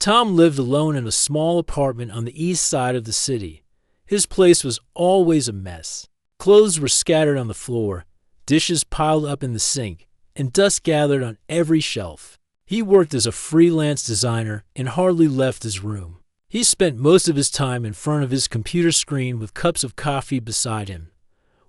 Tom lived alone in a small apartment on the east side of the city. His place was always a mess. Clothes were scattered on the floor, dishes piled up in the sink, and dust gathered on every shelf. He worked as a freelance designer and hardly left his room. He spent most of his time in front of his computer screen with cups of coffee beside him.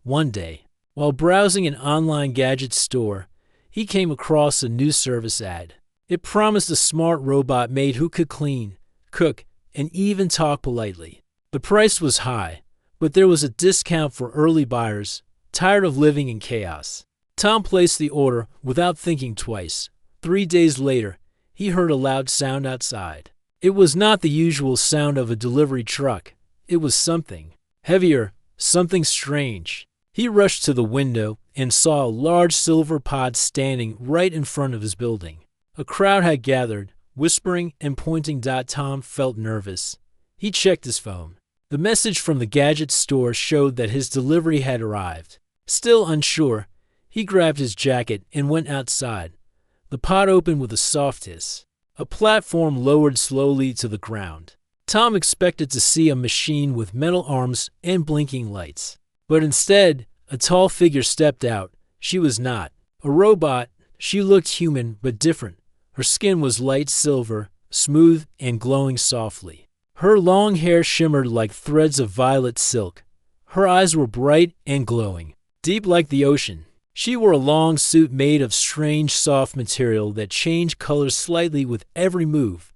One day, while browsing an online gadget store, he came across a new service ad. It promised a smart robot maid who could clean, cook, and even talk politely. The price was high, but there was a discount for early buyers, tired of living in chaos. Tom placed the order without thinking twice. 3 days later, he heard a loud sound outside. It was not the usual sound of a delivery truck. It was something heavier, something strange. He rushed to the window and saw a large silver pod standing right in front of his building. A crowd had gathered, whispering and pointing. Tom felt nervous. He checked his phone. The message from the gadget store showed that his delivery had arrived. Still unsure, he grabbed his jacket and went outside. The pod opened with a soft hiss. A platform lowered slowly to the ground. Tom expected to see a machine with metal arms and blinking lights. But instead, a tall figure stepped out. She was not a robot. She looked human but different. Her skin was light silver, smooth and glowing softly. Her long hair shimmered like threads of violet silk. Her eyes were bright and glowing, deep like the ocean. She wore a long suit made of strange soft material that changed colors slightly with every move.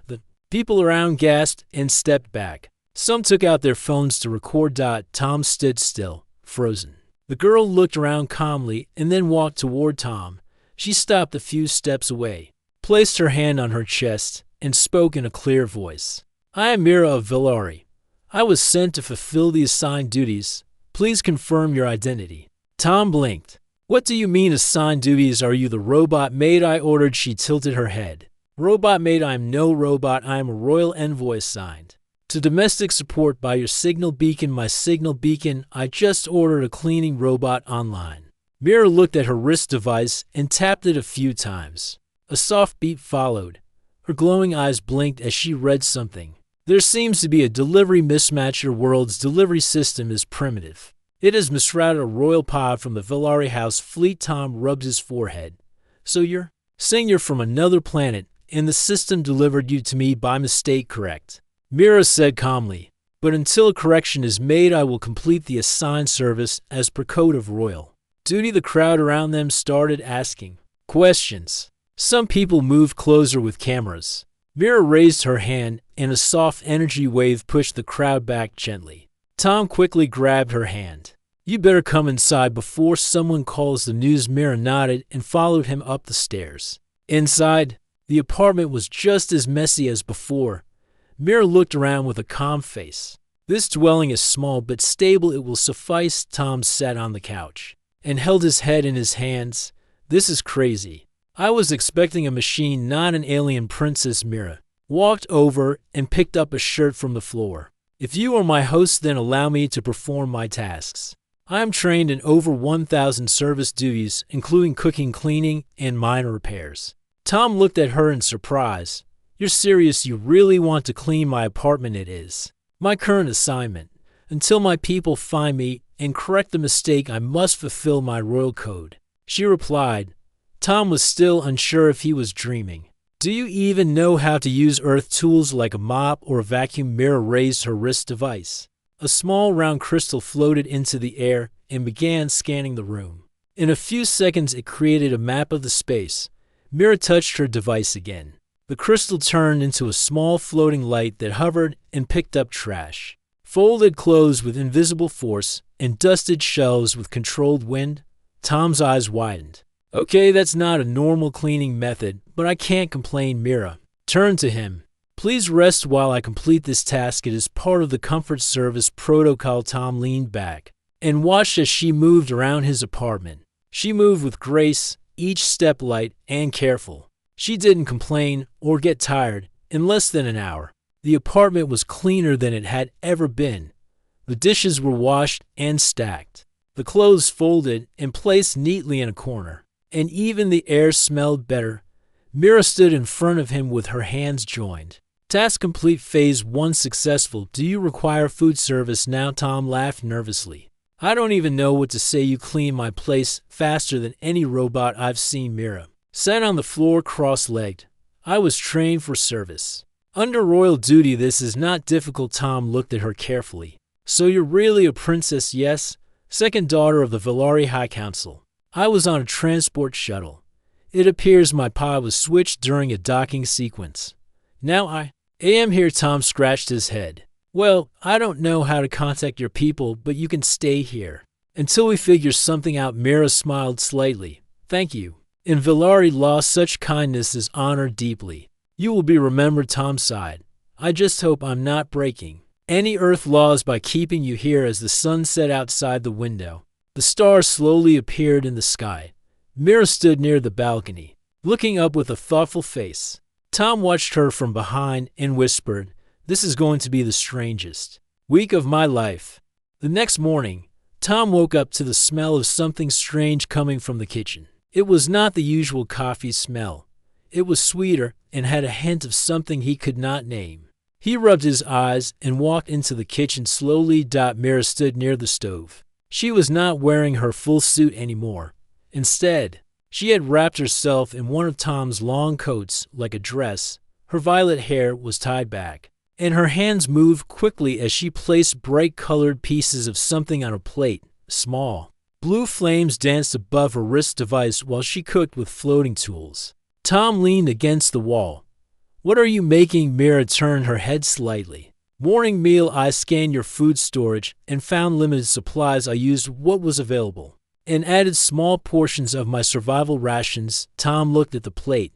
The people around gasped and stepped back. Some took out their phones to record. Tom stood still, frozen. The girl looked around calmly and then walked toward Tom. She stopped a few steps away, placed her hand on her chest, and spoke in a clear voice. "I am Mira of Villari. I was sent to fulfill the assigned duties. Please confirm your identity." Tom blinked. "What do you mean assigned duties? Are you the robot maid I ordered?" She tilted her head. "Robot maid, I am no robot. I am a royal envoy assigned to domestic support by your signal beacon. My signal beacon. I just ordered a cleaning robot online." Mira looked at her wrist device and tapped it a few times. A soft beep followed. Her glowing eyes blinked as she read something. "There seems to be a delivery mismatch. Your world's delivery system is primitive. It has misrouted a royal pod from the Villari house fleet." Tom rubbed his forehead. "So you're saying you're from another planet, and the system delivered you to me by mistake, correct?" Mira said calmly. "But until a correction is made, I will complete the assigned service as per code of royal duty." The crowd around them started asking questions. Some people moved closer with cameras. Mira raised her hand, and a soft energy wave pushed the crowd back gently. Tom quickly grabbed her hand. "You better come inside before someone calls the news." Mira nodded and followed him up the stairs. Inside, the apartment was just as messy as before. Mira looked around with a calm face. "This dwelling is small but stable. It will suffice." Tom sat on the couch and held his head in his hands. "This is crazy. I was expecting a machine, not an alien." Princess Mira walked over and picked up a shirt from the floor. "If you are my host, then allow me to perform my tasks. I am trained in over 1,000 service duties, including cooking, cleaning, and minor repairs." Tom looked at her in surprise. "You're serious? You really want to clean my apartment?" "It is my current assignment. Until my people find me and correct the mistake, I must fulfill my royal code," she replied. Tom was still unsure if he was dreaming. "Do you even know how to use earth tools like a mop or a vacuum?" Mira raised her wrist device. A small round crystal floated into the air and began scanning the room. In a few seconds, it created a map of the space. Mira touched her device again. The crystal turned into a small floating light that hovered and picked up trash, folded clothes with invisible force, and dusted shelves with controlled wind. Tom's eyes widened. "Okay, that's not a normal cleaning method, but I can't complain." Mira turned to him. "Please rest while I complete this task. It is part of the comfort service protocol." Tom leaned back and watched as she moved around his apartment. She moved with grace, each step light and careful. She didn't complain or get tired. In less than an hour, the apartment was cleaner than it had ever been. The dishes were washed and stacked, the clothes folded and placed neatly in a corner, and even the air smelled better. Mira stood in front of him with her hands joined. Task complete. Phase 1 successful. Do you require food service now? Tom laughed nervously. I don't even know what to say. You clean my place faster than any robot I've seen. Mira sat on the floor cross-legged. I was trained for service. Under royal duty, this is not difficult. Tom looked at her carefully. So you're really a princess? Yes, second daughter of the Valari High Council. I was on a transport shuttle. It appears my pod was switched during a docking sequence. Now I am here. Tom scratched his head. Well, I don't know how to contact your people, but you can stay here until we figure something out. Mira smiled slightly. Thank you. In Valari law, such kindness is honored deeply. You will be remembered. Tom sighed. I just hope I'm not breaking any Earth laws by keeping you here. As the sun set outside the window, the stars slowly appeared in the sky. Mira stood near the balcony, looking up with a thoughtful face. Tom watched her from behind and whispered, "This is going to be the strangest week of my life." The next morning, Tom woke up to the smell of something strange coming from the kitchen. It was not the usual coffee smell. It was sweeter and had a hint of something he could not name. He rubbed his eyes and walked into the kitchen slowly. Mira stood near the stove. She was not wearing her full suit anymore. Instead, she had wrapped herself in one of Tom's long coats like a dress. Her violet hair was tied back, and her hands moved quickly as she placed bright-colored pieces of something on a plate. Small blue flames danced above her wrist device while she cooked with floating tools. Tom leaned against the wall. "What are you making?" Mira turned her head slightly. "Morning meal. I scanned your food storage and found limited supplies. I used what was available and added small portions of my survival rations." Tom looked at the plate.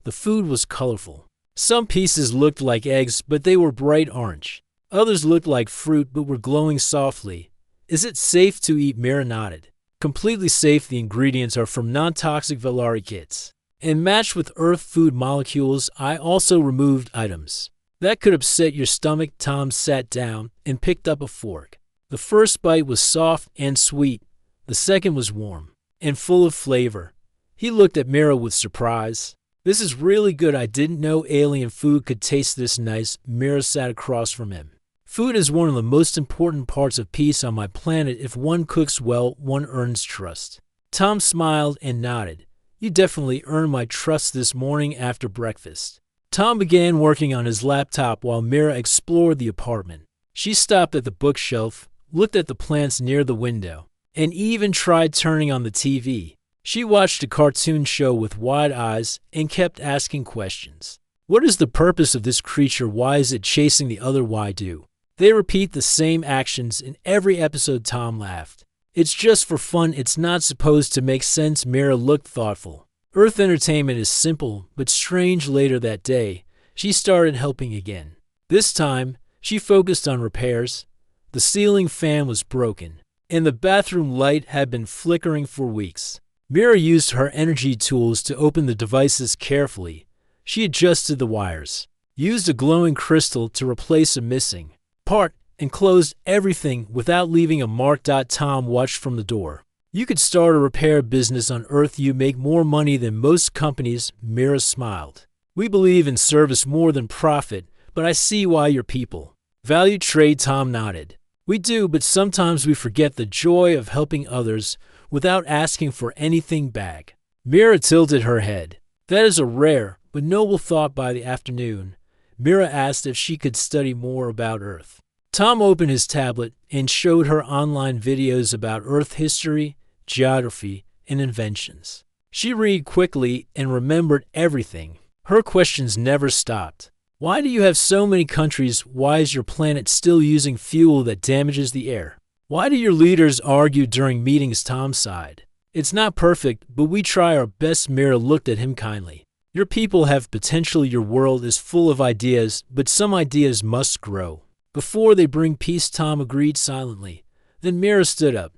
The food was colorful. Some pieces looked like eggs, but they were bright orange. Others looked like fruit, but were glowing softly. "Is it safe to eat?" Mira nodded. "Completely safe. The ingredients are from non-toxic Valari kits and matched with Earth food molecules. I also removed items that could upset your stomach." Tom sat down and picked up a fork. The first bite was soft and sweet. The second was warm and full of flavor. He looked at Mira with surprise. "This is really good. I didn't know alien food could taste this nice." Mira sat across from him. "Food is one of the most important parts of peace on my planet. If one cooks well, one earns trust." Tom smiled and nodded. "You definitely earned my trust this morning after breakfast." Tom began working on his laptop while Mira explored the apartment. She stopped at the bookshelf, looked at the plants near the window, and even tried turning on the TV. She watched a cartoon show with wide eyes and kept asking questions. What is the purpose of this creature? Why is it chasing the other? Why do they repeat the same actions in every episode? Tom laughed. "It's just for fun. It's not supposed to make sense." Mira looked thoughtful. Earth entertainment is simple but strange. Later that day, she started helping again. This time, she focused on repairs. The ceiling fan was broken, and the bathroom light had been flickering for weeks. Mira used her energy tools to open the devices carefully. She adjusted the wires, used a glowing crystal to replace a missing part, and closed everything without leaving a mark. Tom watched from the door. "You could start a repair business on Earth. You make more money than most companies." Mira smiled. "We believe in service more than profit, but I see why your people value trade." Tom nodded. "We do, but sometimes we forget the joy of helping others without asking for anything back." Mira tilted her head. "That is a rare but noble thought." By the afternoon, Mira asked if she could study more about Earth. Tom opened his tablet and showed her online videos about Earth history, geography, and inventions. She read quickly and remembered everything. Her questions never stopped. "Why do you have so many countries? Why is your planet still using fuel that damages the air? Why do your leaders argue during meetings?" Tom sighed. "It's not perfect, but we try our best." Mira looked at him kindly. "Your people have potential. Your world is full of ideas, but some ideas must grow before they bring peace." Tom agreed silently. Then Mira stood up.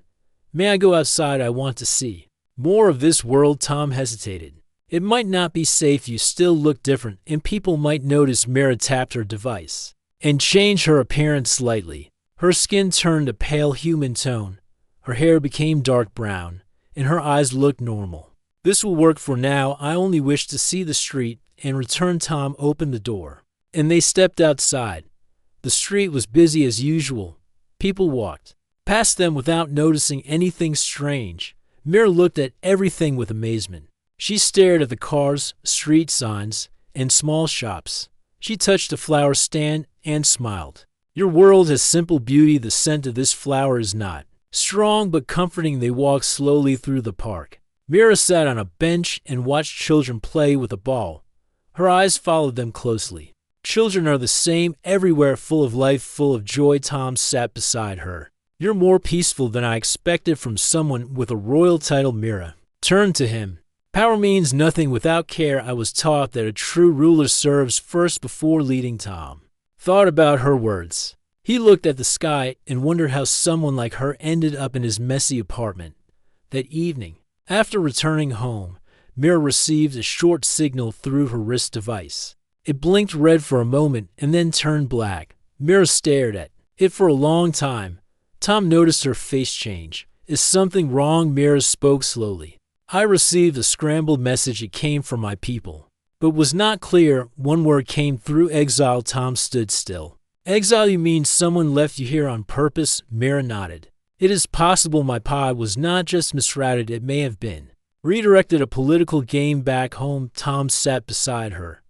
"May I go outside? I want to see more of this world." Tom hesitated. "It might not be safe. You still look different, and people might notice." Mira tapped her device and changed her appearance slightly. Her skin turned a pale human tone. Her hair became dark brown, and her eyes looked normal. "This will work for now. I only wish to see the street and return." Tom opened the door. and they stepped outside. The street was busy as usual. People walked past them without noticing anything strange. Mira looked at everything with amazement. She stared at the cars, street signs, and small shops. She touched a flower stand and smiled. Your world has simple beauty. The scent of this flower is not strong but comforting. They walked slowly through the park. Mira sat on a bench and watched children play with a ball. Her eyes followed them closely. Children are the same everywhere, full of life, full of joy. Tom sat beside her. You're more peaceful than I expected from someone with a royal title. Mira turned to him. Power means nothing without care. I was taught that a true ruler serves first before leading. Tom thought about her words. He looked at the sky and wondered how someone like her ended up in his messy apartment. That evening, after returning home, Mira received a short signal through her wrist device. It blinked red for a moment and then turned black. Mira stared at it for a long time. Tom noticed her face change. Is something wrong? Mira spoke slowly. I received a scrambled message. It came from my people, but was not clear. One word came through. Exile. Tom stood still. Exile? You mean someone left you here on purpose? Mira nodded. It is possible my pod was not just misrouted. It may have been redirected. A political game back home. Tom sat beside her.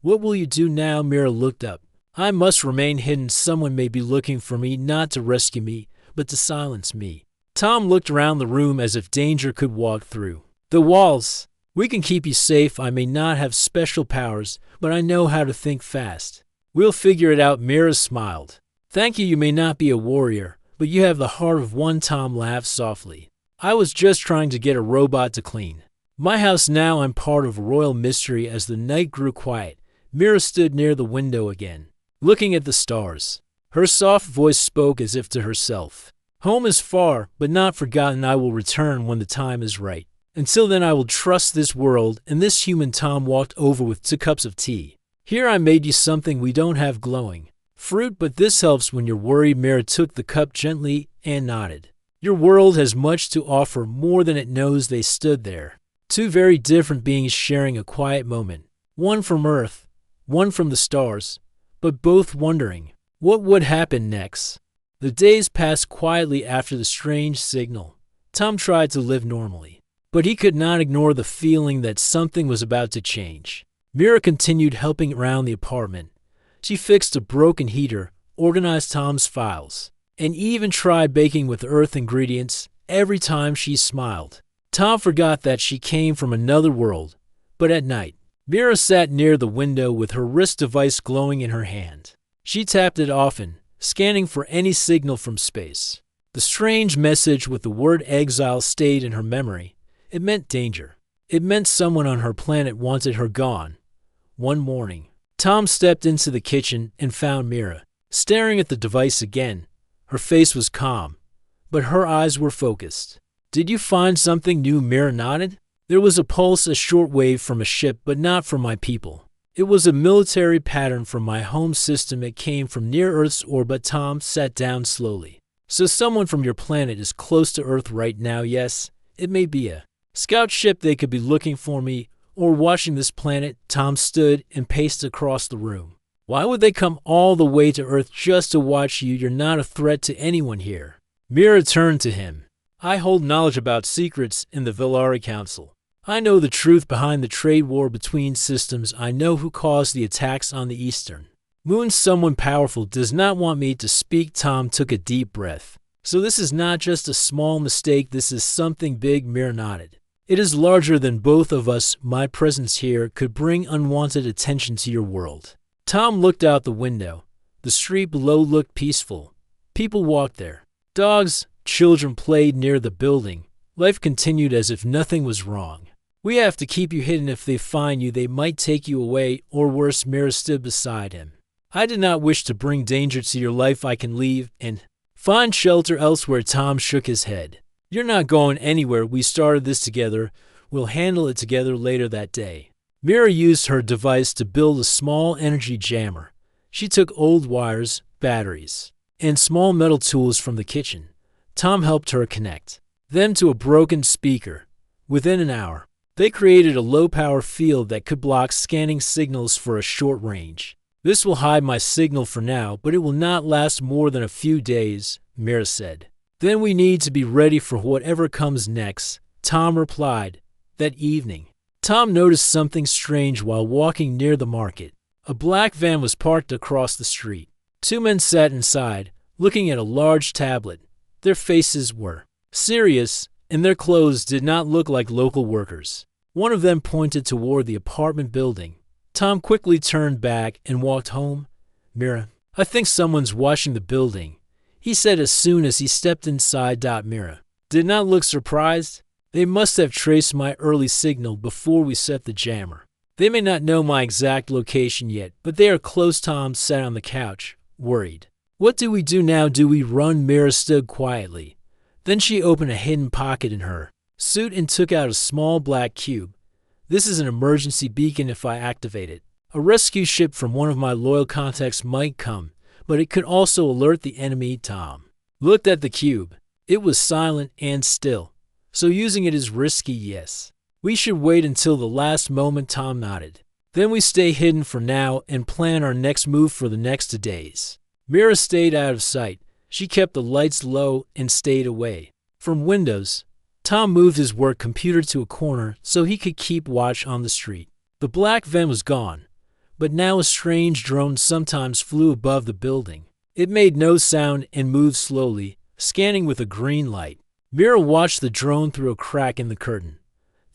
What will you do now? Mira looked up. I must remain hidden. Someone may be looking for me, not to rescue me, but to silence me. Tom looked around the room as if danger could walk through the walls. We can keep you safe. I may not have special powers, but I know how to think fast. We'll figure it out. Mira smiled. Thank you. You may not be a warrior, but you have the heart of one. Tom laughed softly. I was just trying to get a robot to clean my house. Now I'm part of a royal mystery. As the night grew quiet, Mira stood near the window again, looking at the stars. Her soft voice spoke as if to herself. Home is far, but not forgotten. I will return when the time is right. Until then, I will trust this world and this human. Tom walked over with 2 cups of tea. Here, I made you something we don't have. Glowing fruit, but this helps when you're worried. Mira took the cup gently and nodded. Your world has much to offer, more than it knows. They stood there, 2 very different beings sharing a quiet moment. One from Earth, one from the stars, but both wondering what would happen next. The days passed quietly after the strange signal. Tom tried to live normally, but he could not ignore the feeling that something was about to change. Mira continued helping around the apartment. She fixed a broken heater, organized Tom's files, and even tried baking with earth ingredients. Every time she smiled, Tom forgot that she came from another world. But at night, Mira sat near the window with her wrist device glowing in her hand. She tapped it often, scanning for any signal from space. The strange message with the word exile stayed in her memory. It meant danger. It meant someone on her planet wanted her gone. One morning, Tom stepped into the kitchen and found Mira staring at the device again. Her face was calm, but her eyes were focused. Did you find something new? Mira nodded. There was a pulse, a short wave from a ship, but not from my people. It was a military pattern from my home system. It came from near Earth's orbit. Tom sat down slowly. So someone from your planet is close to Earth right now? Yes, it may be a scout ship. They could be looking for me or watching this planet. Tom stood and paced across the room. Why would they come all the way to Earth just to watch you? You're not a threat to anyone here. Mira turned to him. I hold knowledge about secrets in the Villari Council. I know the truth behind the trade war between systems. I know who caused the attacks on the Eastern Moon. Someone powerful does not want me to speak. Tom took a deep breath. So this is not just a small mistake. This is something big. Mira nodded. It is larger than both of us. My presence here could bring unwanted attention to your world. Tom looked out the window. The street below looked peaceful. People walked there. Dogs, children played near the building. Life continued as if nothing was wrong. We have to keep you hidden. If they find you, they might take you away, or worse. Mira stood beside him. I did not wish to bring danger to your life. I can leave and find shelter elsewhere. Tom shook his head. You're not going anywhere. We started this together. We'll handle it together. Later that day, Mira used her device to build a small energy jammer. She took old wires, batteries, and small metal tools from the kitchen. Tom helped her connect them to a broken speaker. Within an hour, they created a low-power field that could block scanning signals for a short range. This will hide my signal for now, but it will not last more than a few days, Mira said. Then we need to be ready for whatever comes next, Tom replied. That evening, Tom noticed something strange while walking near the market. A black van was parked across the street. Two men sat inside, looking at a large tablet. Their faces were serious, and their clothes did not look like local workers. One of them pointed toward the apartment building. Tom quickly turned back and walked home. Mira, I think someone's watching the building, he said as soon as he stepped inside. Mira did not look surprised. They must have traced my early signal before we set the jammer. They may not know my exact location yet, but they are close. Tom sat on the couch, worried. What do we do now? Do we run? Mira stood quietly. Then she opened a hidden pocket in her suit and took out a small black cube. This is an emergency beacon. If I activate it, a rescue ship from one of my loyal contacts might come, but it could also alert the enemy. Tom looked at the cube. It was silent and still, so using it is risky. Yes. We should wait until the last moment. Tom nodded. Then we stay hidden for now and plan our next move for the next 2 days. Mira stayed out of sight. She kept the lights low and stayed away from windows. Tom moved his work computer to a corner so he could keep watch on the street. The black van was gone, but now a strange drone sometimes flew above the building. It made no sound and moved slowly, scanning with a green light. Mira watched the drone through a crack in the curtain.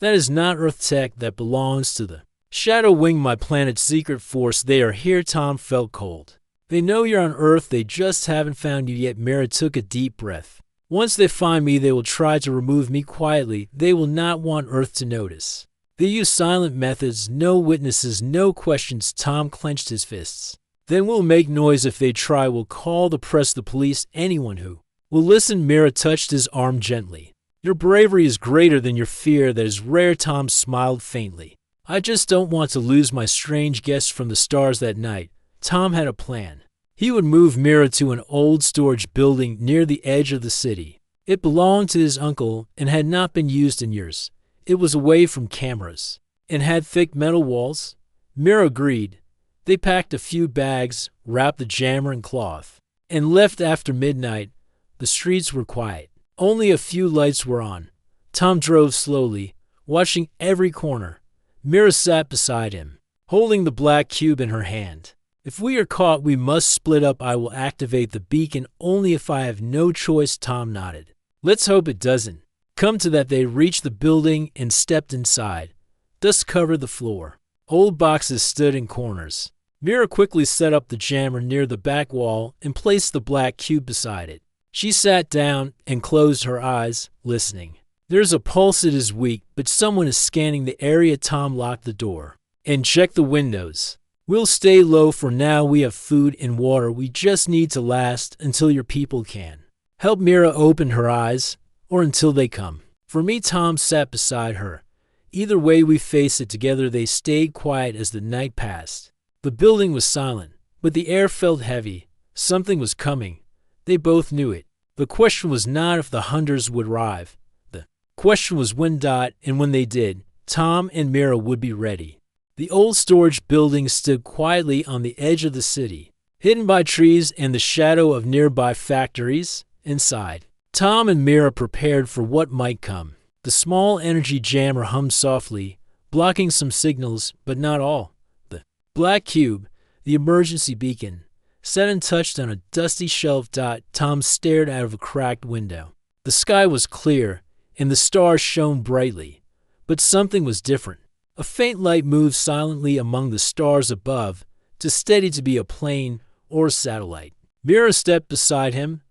That is not Earth tech. That belongs to the Shadow Wing, my planet's secret force. They are here. Tom felt cold. They know you're on Earth. They just haven't found you yet. Mira took a deep breath. Once they find me, they will try to remove me quietly. They will not want Earth to notice. They use silent methods, no witnesses, no questions. Tom clenched his fists. Then we'll make noise if they try. We'll call the press, the police, anyone who will listen. Mira touched his arm gently. Your bravery is greater than your fear. That is rare. Tom smiled faintly. I just don't want to lose my strange guest from the stars. That night, Tom had a plan. He would move Mira to an old storage building near the edge of the city. It belonged to his uncle and had not been used in years. It was away from cameras and had thick metal walls. Mira agreed. They packed a few bags, wrapped the jammer in cloth, and left after midnight. The streets were quiet. Only a few lights were on. Tom drove slowly, watching every corner. Mira sat beside him, holding the black cube in her hand. If we are caught, we must split up. I will activate the beacon only if I have no choice. Tom nodded. Let's hope it doesn't come to that. They reached the building and stepped inside. Dust covered the floor. Old boxes stood in corners. Mira quickly set up the jammer near the back wall and placed the black cube beside it. She sat down and closed her eyes, listening. There's a pulse. It is weak, but someone is scanning the area. Tom locked the door and checked the windows. We'll stay low for now. We have food and water. We just need to last until your people can help Mira open her eyes, or until they come. For me. Tom sat beside her. Either way, we face it together. They stayed quiet as the night passed. The building was silent, but the air felt heavy. Something was coming. They both knew it. The question was not if the hunters would arrive. The question was when. And when they did, Tom and Mira would be ready. The old storage building stood quietly on the edge of the city, hidden by trees and the shadow of nearby factories. Inside, Tom and Mira prepared for what might come. The small energy jammer hummed softly, blocking some signals, but not all. The black cube, the emergency beacon, sat untouched on a dusty shelf. Tom stared out of a cracked window. The sky was clear, and the stars shone brightly, but something was different. A faint light moved silently among the stars above, too steady to be a plane or a satellite. Mira stepped beside him.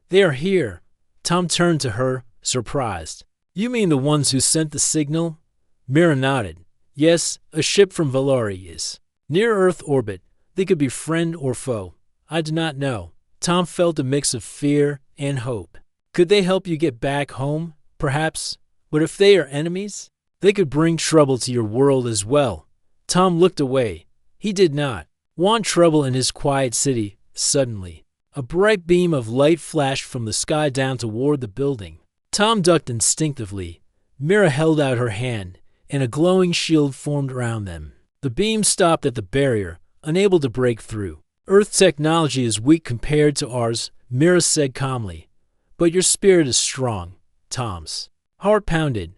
They are here. Tom turned to her, surprised. You mean the ones who sent the signal? Mira nodded. Yes, a ship from Valari is near Earth orbit. They could be friend or foe. I do not know. Tom felt a mix of fear and hope. Could they help you get back home? Perhaps. But if they are enemies, they could bring trouble to your world as well. Tom looked away. He did not want trouble in his quiet city. Suddenly, a bright beam of light flashed from the sky down toward the building. Tom ducked instinctively. Mira held out her hand, and a glowing shield formed around them. The beam stopped at the barrier. unable to break through. Earth technology is weak compared to ours, Mira said calmly. But your spirit is strong. Tom's heart pounded.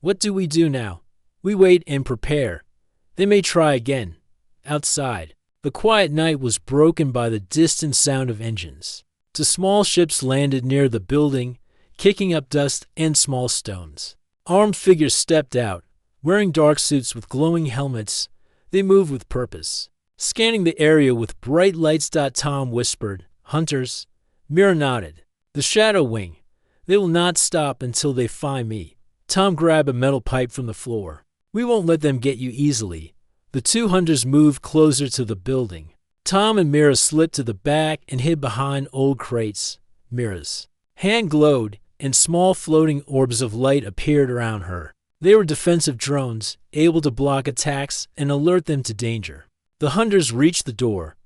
What do we do now? We wait and prepare. They may try again. Outside, the quiet night was broken by the distant sound of engines. Two small ships landed near the building, kicking up dust and small stones. Armed figures stepped out, wearing dark suits with glowing helmets. They moved with purpose. Scanning the area with bright lights. Tom whispered, "Hunters." Mira nodded. "The Shadow Wing. They will not stop until they find me." Tom grabbed a metal pipe from the floor. "We won't let them get you easily." The two hunters moved closer to the building. Tom and Mira slipped to the back and hid behind old crates. Mira's hand glowed, and small floating orbs of light appeared around her. They were defensive drones, able to block attacks and alert them to danger. The hunters reached the door.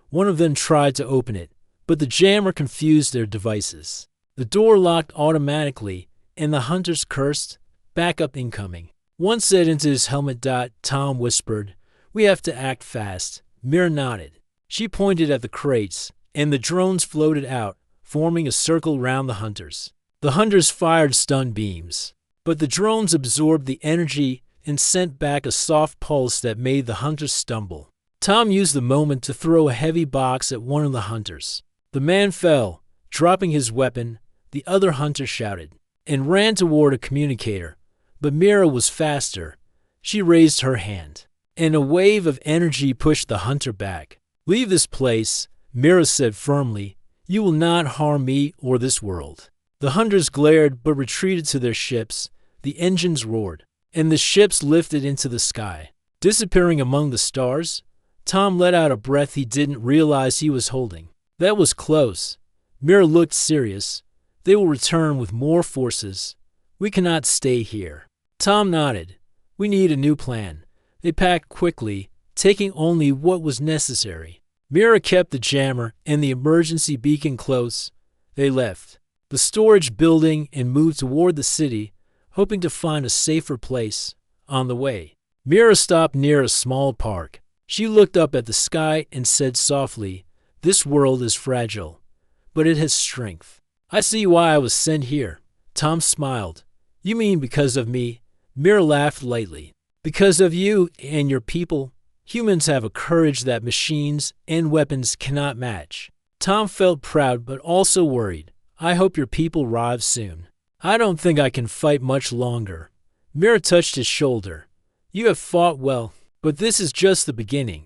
One of them tried to open it, but the jammer confused their devices. The door locked automatically, and the hunters cursed, "Backup incoming." One said into his helmet. Tom whispered, "We have to act fast." Mira nodded. She pointed at the crates, and the drones floated out, forming a circle around the hunters. The hunters fired stun beams, but the drones absorbed the energy and sent back a soft pulse that made the hunters stumble. Tom used the moment to throw a heavy box at one of the hunters. The man fell, dropping his weapon. The other hunter shouted and ran toward a communicator, but Mira was faster. She raised her hand, and a wave of energy pushed the hunter back. "Leave this place," Mira said firmly. "You will not harm me or this world." The hunters glared but retreated to their ships. The engines roared, and the ships lifted into the sky, disappearing among the stars. Tom let out a breath he didn't realize he was holding. That was close. Mira looked serious. "They will return with more forces. We cannot stay here." Tom nodded. "We need a new plan." They packed quickly, taking only what was necessary. Mira kept the jammer and the emergency beacon close. They left the storage building and moved toward the city, hoping to find a safer place. On the way, Mira stopped near a small park. She looked up at the sky and said softly, "This world is fragile, but it has strength." "I see why I was sent here." Tom smiled. "You mean because of me?" Mira laughed lightly. "Because of you and your people. Humans have a courage that machines and weapons cannot match." Tom felt proud but also worried. "I hope your people arrive soon." "I don't think I can fight much longer." Mira touched his shoulder. "You have fought well, but this is just the beginning."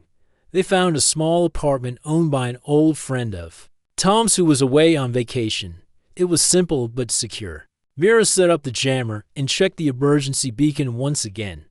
They found a small apartment owned by an old friend of Tom's who was away on vacation. It was simple but secure. Mira set up the jammer and checked the emergency beacon once again.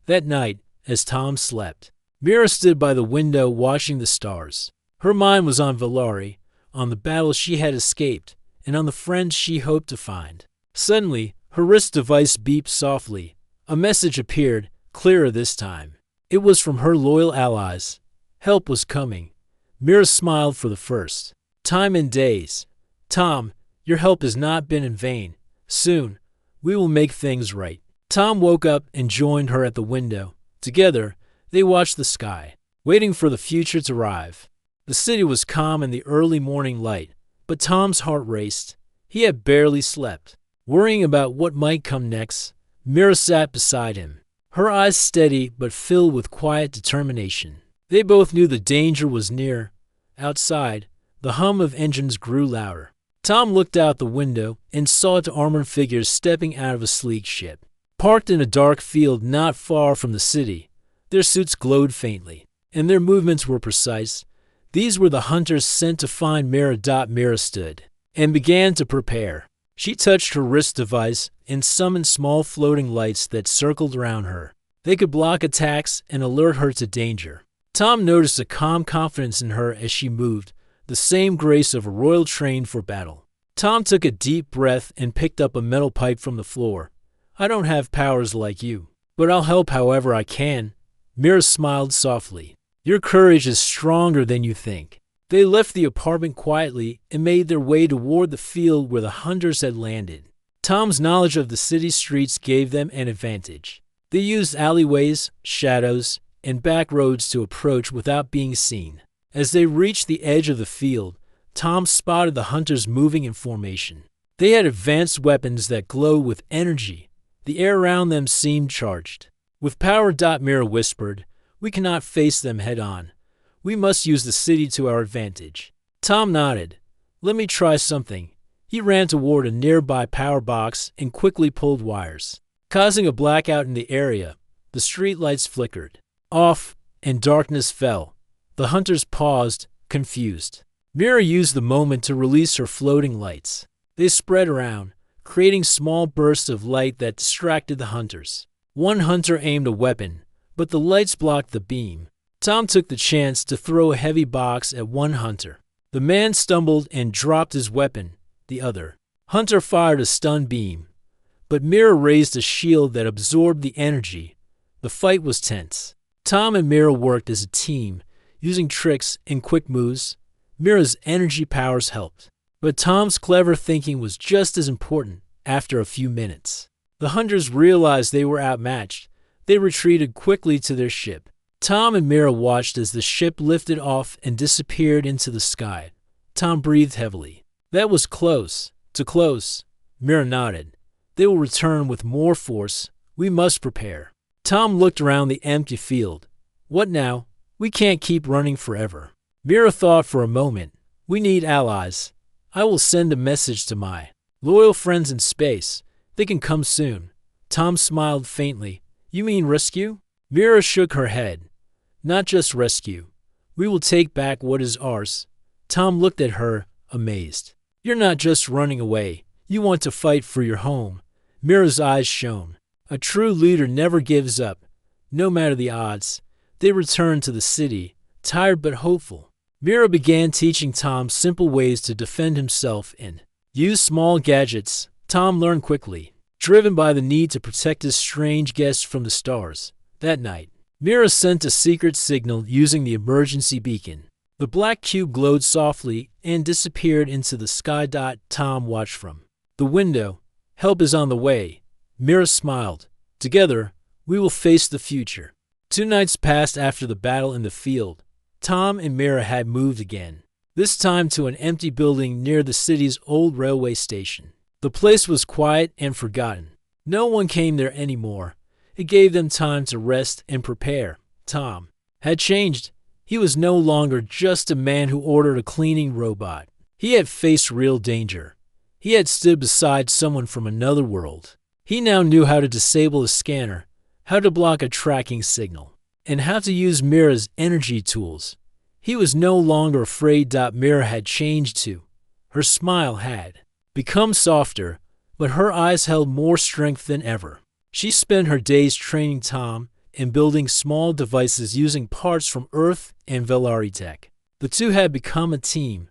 That night, as Tom slept, Mira stood by the window watching the stars. Her mind was on Valari, on the battle she had escaped, and on the friends she hoped to find. Suddenly, her wrist device beeped softly. A message appeared, clearer this time. It was from her loyal allies. Help was coming. Mira smiled for the first time in days. "Tom, your help has not been in vain. Soon, we will make things right." Tom woke up and joined her at the window. Together, they watched the sky, waiting for the future to arrive. The city was calm in the early morning light, but Tom's heart raced. He had barely slept. Worrying about what might come next, Mira sat beside him, her eyes steady but filled with quiet determination. They both knew the danger was near. Outside, the hum of engines grew louder. Tom looked out the window and saw two armored figures stepping out of a sleek ship, parked in a dark field not far from the city. Their suits glowed faintly, and their movements were precise. These were the hunters sent to find Mira. Mira stood and began to prepare. She touched her wrist device and summoned small floating lights that circled around her. They could block attacks and alert her to danger. Tom noticed a calm confidence in her as she moved, the same grace of a royal trained for battle. Tom took a deep breath and picked up a metal pipe from the floor. "I don't have powers like you, but I'll help however I can." Mira smiled softly. "Your courage is stronger than you think." They left the apartment quietly and made their way toward the field where the hunters had landed. Tom's knowledge of the city streets gave them an advantage. They used alleyways, shadows, and back roads to approach without being seen. As they reached the edge of the field, Tom spotted the hunters moving in formation. They had advanced weapons that glowed with energy. The air around them seemed charged. With power, Mira whispered, "We cannot face them head-on. We must use the city to our advantage." Tom nodded. "Let me try something." He ran toward a nearby power box and quickly pulled wires. Causing a blackout in the area, the street lights flickered off and darkness fell. The hunters paused, confused. Mira used the moment to release her floating lights. They spread around, creating small bursts of light that distracted the hunters. One hunter aimed a weapon, but the lights blocked the beam. Tom took the chance to throw a heavy box at one hunter. The man stumbled and dropped his weapon. The other hunter fired a stun beam, but Mira raised a shield that absorbed the energy. The fight was tense. Tom and Mira worked as a team, using tricks and quick moves. Mira's energy powers helped, but Tom's clever thinking was just as important. After a few minutes, the hunters realized they were outmatched. They retreated quickly to their ship. Tom and Mira watched as the ship lifted off and disappeared into the sky. Tom breathed heavily. "That was close. Too close." Mira nodded. "They will return with more force. We must prepare." Tom looked around the empty field. "What now? We can't keep running forever." Mira thought for a moment. "We need allies. I will send a message to my loyal friends in space. They can come soon." Tom smiled faintly. "You mean rescue?" Mira shook her head. "Not just rescue. We will take back what is ours." Tom looked at her, amazed. "You're not just running away. You want to fight for your home." Mira's eyes shone. "A true leader never gives up, no matter the odds." They returned to the city, tired but hopeful. Mira began teaching Tom simple ways to defend himself and use small gadgets. Tom learned quickly, driven by the need to protect his strange guests from the stars. That night, Mira sent a secret signal using the emergency beacon. The black cube glowed softly and disappeared into the sky. Tom watched from the window. "Help is on the way." Mira smiled. "Together, we will face the future." 2 nights passed after the battle in the field. Tom and Mira had moved again, this time to an empty building near the city's old railway station. The place was quiet and forgotten. No one came there anymore. It gave them time to rest and prepare. Tom had changed. He was no longer just a man who ordered a cleaning robot. He had faced real danger. He had stood beside someone from another world. He now knew how to disable a scanner, how to block a tracking signal, and how to use Mira's energy tools. He was no longer afraid. Mira had changed too. Her smile had become softer, but her eyes held more strength than ever. She spent her days training Tom and building small devices using parts from Earth and Velari tech. The two had become a team.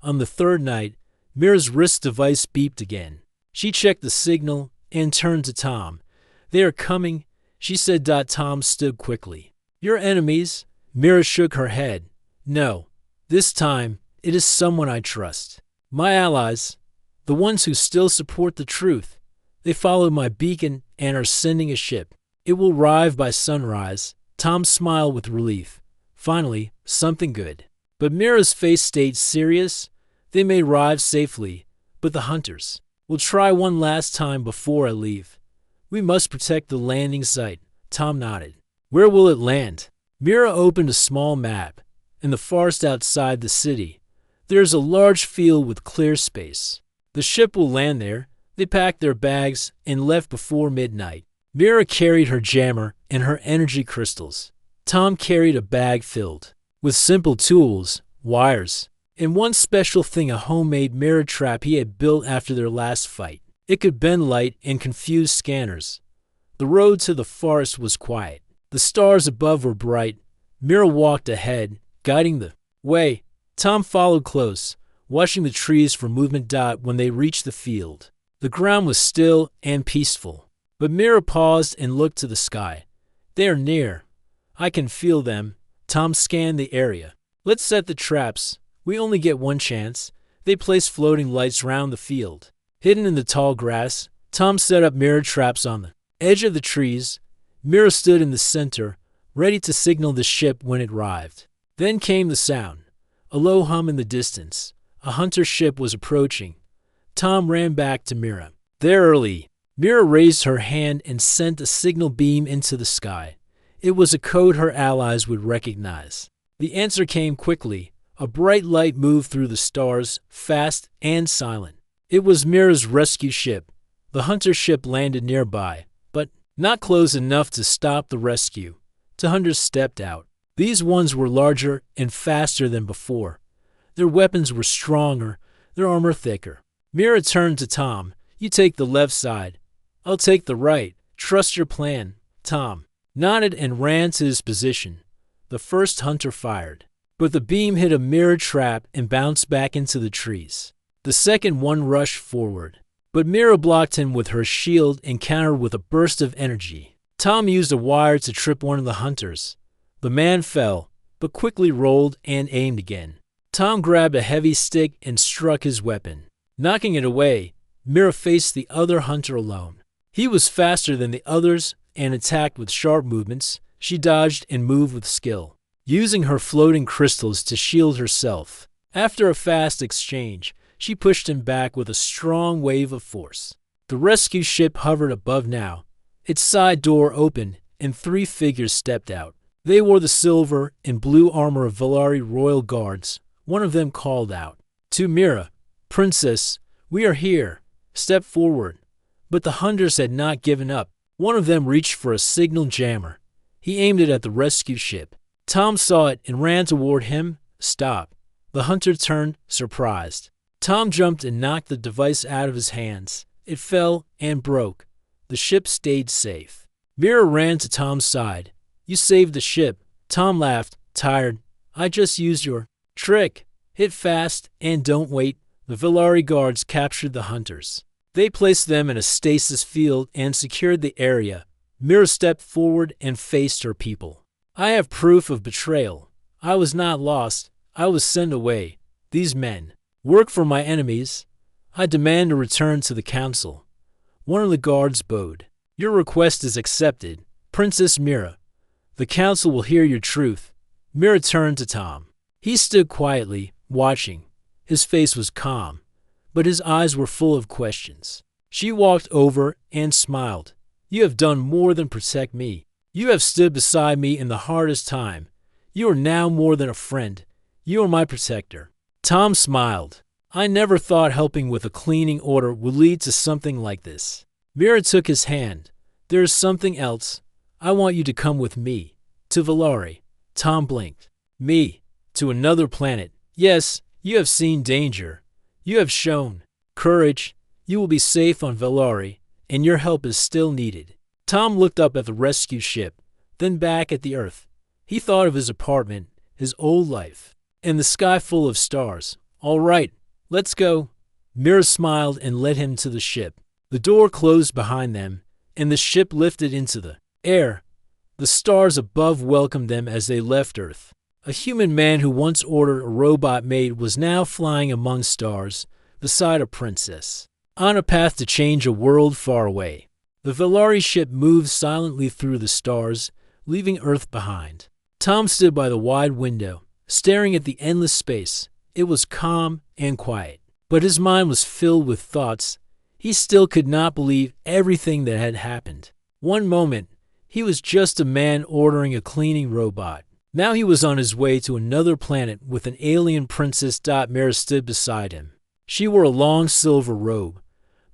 On the 3rd night, Mira's wrist device beeped again. She checked the signal and turned to Tom. "They are coming," she said. Tom stood quickly. "Your enemies?" Mira shook her head. "No. This time, it is someone I trust. My allies, the ones who still support the truth. They followed my beacon and are sending a ship. It will arrive by sunrise." Tom smiled with relief. Finally, something good. But Mira's face stayed serious. "They may arrive safely, but the hunters will try one last time before I leave. We must protect the landing site." Tom nodded. "Where will it land?" Mira opened a small map. "In the forest outside the city. There is a large field with clear space. The ship will land there." They packed their bags and left before midnight. Mira carried her jammer and her energy crystals. Tom carried a bag filled with simple tools, wires, and one special thing, a homemade mirror trap he had built after their last fight. It could bend light and confuse scanners. The road to the forest was quiet. The stars above were bright. Mira walked ahead, guiding the way. Tom followed close, watching the trees for movement. When they reached the field, the ground was still and peaceful. But Mira paused and looked to the sky. "They are near. I can feel them." Tom scanned the area. "Let's set the traps. We only get one chance." They placed floating lights round the field. Hidden in the tall grass, Tom set up mirror traps on the edge of the trees. Mira stood in the center, ready to signal the ship when it arrived. Then came the sound. A low hum in the distance. A hunter ship was approaching. Tom ran back to Mira. There early. Mira raised her hand and sent a signal beam into the sky. It was a code her allies would recognize. The answer came quickly. A bright light moved through the stars, fast and silent. It was Mira's rescue ship. The hunter ship landed nearby, but not close enough to stop the rescue. Two hunters stepped out. These ones were larger and faster than before. Their weapons were stronger, their armor thicker. Mira turned to Tom. You take the left side. I'll take the right. Trust your plan. Tom nodded and ran to his position. The first hunter fired, but the beam hit a mirror trap and bounced back into the trees. The second one rushed forward, but Mira blocked him with her shield and countered with a burst of energy. Tom used a wire to trip one of the hunters. The man fell, but quickly rolled and aimed again. Tom grabbed a heavy stick and struck his weapon. Knocking it away, Mira faced the other hunter alone. He was faster than the others and attacked with sharp movements. She dodged and moved with skill, using her floating crystals to shield herself. After a fast exchange, she pushed him back with a strong wave of force. The rescue ship hovered above now. Its side door opened, and 3 figures stepped out. They wore the silver and blue armor of Valari royal guards. One of them called out, "To Mira, Princess, we are here. Step forward." But the hunters had not given up. One of them reached for a signal jammer. He aimed it at the rescue ship. Tom saw it and ran toward him. Stop. The hunter turned, surprised. Tom jumped and knocked the device out of his hands. It fell and broke. The ship stayed safe. Mira ran to Tom's side. You saved the ship. Tom laughed, tired. I just used your trick. Hit fast and don't wait. The Valari guards captured the hunters. They placed them in a stasis field and secured the area. Mira stepped forward and faced her people. I have proof of betrayal. I was not lost. I was sent away. These men work for my enemies. I demand a return to the council. One of the guards bowed. Your request is accepted, Princess Mira. The council will hear your truth. Mira turned to Tom. He stood quietly, watching. His face was calm, but his eyes were full of questions. She walked over and smiled. You have done more than protect me. You have stood beside me in the hardest time. You are now more than a friend. You are my protector. Tom smiled. I never thought helping with a cleaning order would lead to something like this. Mira took his hand. There is something else. I want you to come with me. To Valari. Tom blinked. Me. To another planet. Yes, you have seen danger. You have shown courage. You will be safe on Valari, and your help is still needed. Tom looked up at the rescue ship, then back at the Earth. He thought of his apartment, his old life, and the sky full of stars. All right, let's go. Mira smiled and led him to the ship. The door closed behind them, and the ship lifted into the air. The stars above welcomed them as they left Earth. A human man who once ordered a robot maid was now flying among stars, beside a princess, on a path to change a world far away. The Valari ship moved silently through the stars, leaving Earth behind. Tom stood by the wide window, staring at the endless space. It was calm and quiet, but his mind was filled with thoughts. He still could not believe everything that had happened. One moment, he was just a man ordering a cleaning robot. Now he was on his way to another planet with an alien princess. Mira stood beside him. She wore a long silver robe,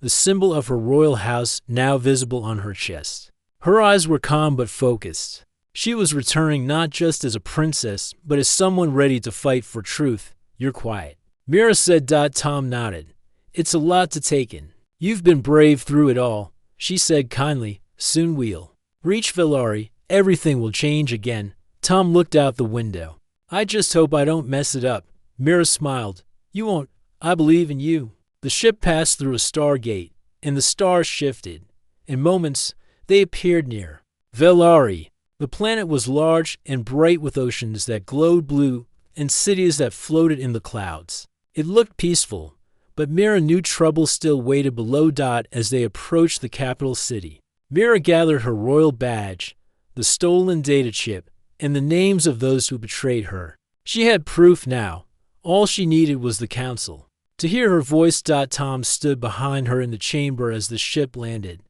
the symbol of her royal house now visible on her chest. Her eyes were calm but focused. She was returning not just as a princess, but as someone ready to fight for truth. You're quiet. Mira said. Tom nodded. It's a lot to take in. You've been brave through it all, she said kindly. Soon we'll reach Valari. Everything will change again. Tom looked out the window. I just hope I don't mess it up. Mira smiled. You won't. I believe in you. The ship passed through a stargate, and the stars shifted. In moments, they appeared near Valari. The planet was large and bright with oceans that glowed blue and cities that floated in the clouds. It looked peaceful, but Mira knew trouble still waited below. As they approached the capital city, Mira gathered her royal badge. the stolen data chip, and the names of those who betrayed her. She had proof now. All she needed was the council. To hear her voice, Tom stood behind her in the chamber as the ship landed.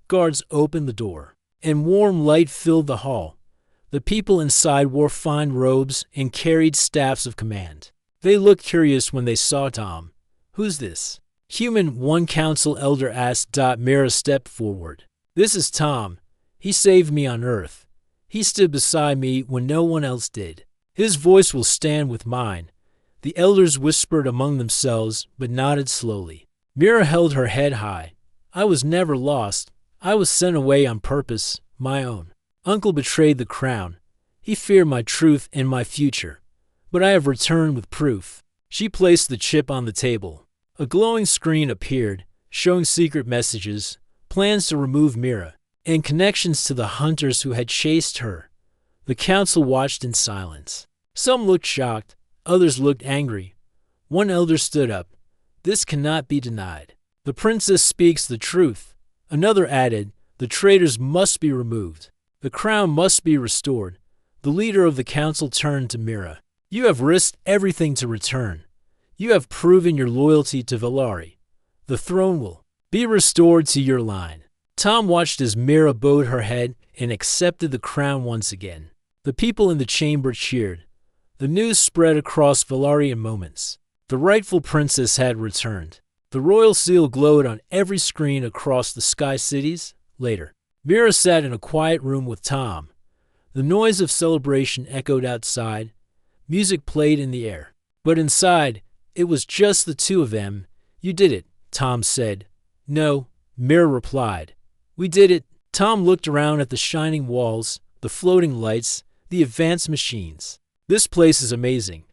Guards opened the door, and warm light filled the hall. The people inside wore fine robes and carried staffs of command. They looked curious when they saw Tom. "Who's this?" "Human," one council elder asked. Mira stepped forward. "This is Tom. He saved me on Earth. He stood beside me when no one else did. His voice will stand with mine." The elders whispered among themselves, but nodded slowly. Mira held her head high. "I was never lost. I was sent away on purpose, my own. Uncle betrayed the crown. He feared my truth and my future. But I have returned with proof." She placed the chip on the table. A glowing screen appeared, showing secret messages, plans to remove Mira, and connections to the hunters who had chased her. The council watched in silence. Some looked shocked, others looked angry. One elder stood up. "This cannot be denied. The princess speaks the truth." Another added, "The traitors must be removed. The crown must be restored." The leader of the council turned to Mira. "You have risked everything to return. You have proven your loyalty to Valari. The throne will be restored to your line." Tom watched as Mira bowed her head and accepted the crown once again. The people in the chamber cheered. The news spread across Valari in moments. The rightful princess had returned. The royal seal glowed on every screen across the sky cities. Later, Mira sat in a quiet room with Tom. The noise of celebration echoed outside. Music played in the air. But inside, it was just the two of them. "You did it," Tom said. "No," Mira replied. "We did it." Tom looked around at the shining walls, the floating lights, the advanced machines. "This place is amazing,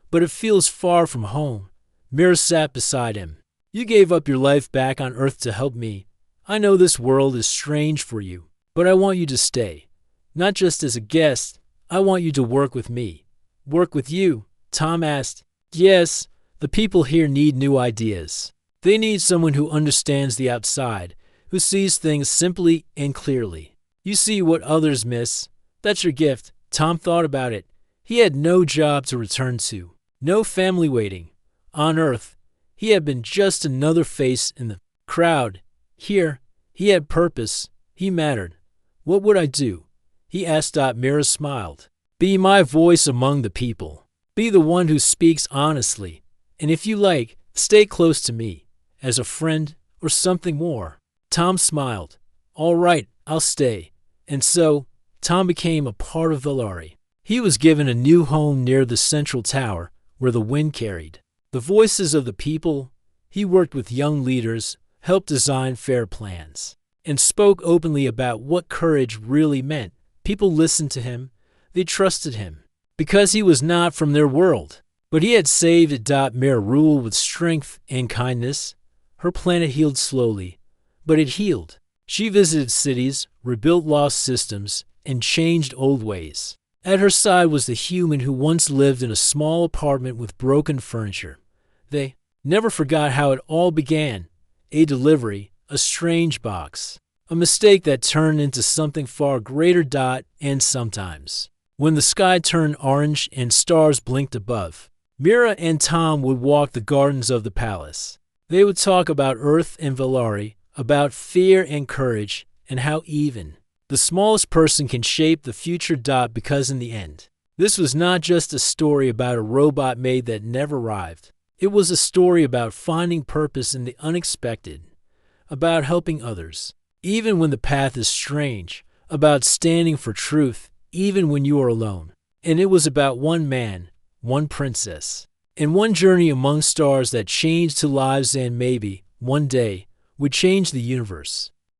but it feels far from home." Mira sat beside him. "You gave up your life back on Earth to help me. I know this world is strange for you, but I want you to stay. Not just as a guest, I want you to work with me." "Work with you?" Tom asked. "Yes, the people here need new ideas. They need someone who understands the outside, who sees things simply and clearly. You see what others miss. That's your gift." Tom thought about it. He had no job to return to, no family waiting. On Earth, he had been just another face in the crowd. Here, he had purpose. He mattered. "What would I do?" he asked. Mira smiled. "Be my voice among the people. Be the one who speaks honestly. And if you like, stay close to me, as a friend or something more." Tom smiled. "All right, I'll stay." And so, Tom became a part of Valari. He was given a new home near the central tower, where the wind carried the voices of the people. He worked with young leaders, helped design fair plans, and spoke openly about what courage really meant. People listened to him. They trusted him, because he was not from their world. But he had saved it. Mira ruled with strength and kindness. Her planet healed slowly, but it healed. She visited cities, rebuilt lost systems, and changed old ways. At her side was the human who once lived in a small apartment with broken furniture. They never forgot how it all began. A delivery, a strange box, a mistake that turned into something far greater. And sometimes, when the sky turned orange and stars blinked above, Mira and Tom would walk the gardens of the palace. They would talk about Earth and Valari, about fear and courage, and how even the smallest person can shape the future. Because in the end, this was not just a story about a robot maid that never arrived. It was a story about finding purpose in the unexpected, about helping others, even when the path is strange, about standing for truth, even when you are alone. And it was about one man, one princess, and one journey among stars that changed to lives and maybe, one day, would change the universe.